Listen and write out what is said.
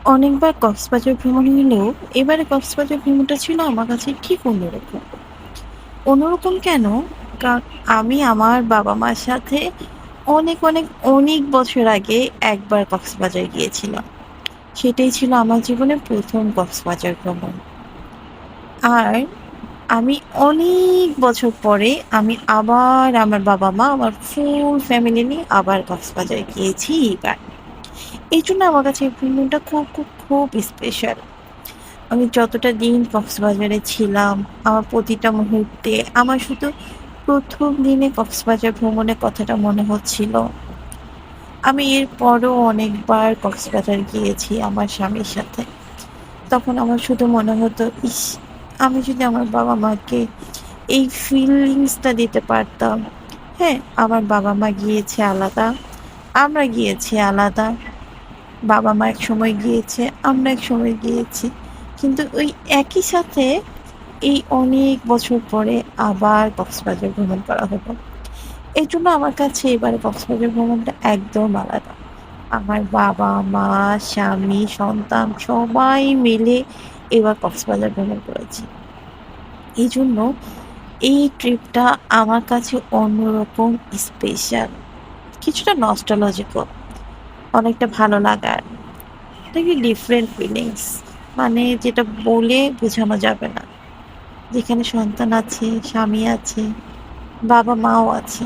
অনেকবার কক্সবাজার ভ্রমণ হলেও এবারে কক্সবাজার ভ্রমণটা ছিল আমার কাছে ঠিক অন্যরকম। অন্যরকম কেন? কারণ আমি আমার বাবা-মার সাথে অনেক, অনেক, অনেক বছর আগে একবার কক্সবাজার গিয়েছিলাম। সেটাই ছিল আমার জীবনের ১ম কক্সবাজার ভ্রমণ। আর আমি অনেক বছর পরে আমি আবার আমার বাবা-মা, আমার ফুল ফ্যামিলি নিয়ে আবার কক্সবাজার গিয়েছি এইবার। এইজন্য আমার কাছে এই ভ্রমণটা খুব, খুব, খুব স্পেশাল। আমি যতটা দিন কক্সবাজারে ছিলাম, আমার প্রতিটা মুহূর্তে আমার শুধু ১ম দিনে কক্সবাজার ভ্রমণের কথাটা মনে হচ্ছিল। আমি এরপরও অনেকবার কক্সবাজার গিয়েছি আমার স্বামীর সাথে। তখন আমার শুধু মনে হতো, ইস! আমি যদি আমার বাবা-মাকে এই ফিলিংসটা দিতে পারতাম। হ্যাঁ, আমার বাবা-মা গিয়েছে আলাদা, আমরা গিয়েছি আলাদা। বাবা-মা একসময় গিয়েছে, আমরা একসময় গিয়েছি। কিন্তু ওই একই সাথে এই অনেক বছর পরে আবার কক্সবাজার ভ্রমণ করা হলো। এজন্য আমার কাছে এবারে কক্সবাজার ভ্রমণটা একদম আলাদা। আমার বাবা-মা, স্বামী, সন্তান সবাই মিলে এবার কক্সবাজার ভ্রমণ করেছি। এজন্য এই ট্রিপটা আমার কাছে অন্যরকম স্পেশাল। কিছুটা নস্টালজিকও, অনেকটা ভালো লাগার। এটা কি ডিফারেন্ট ফিলিংস। মানে যেটা বলে বোঝানো যাবে না। যেখানে সন্তান আছে, স্বামী আছে, বাবা-মাও আছে।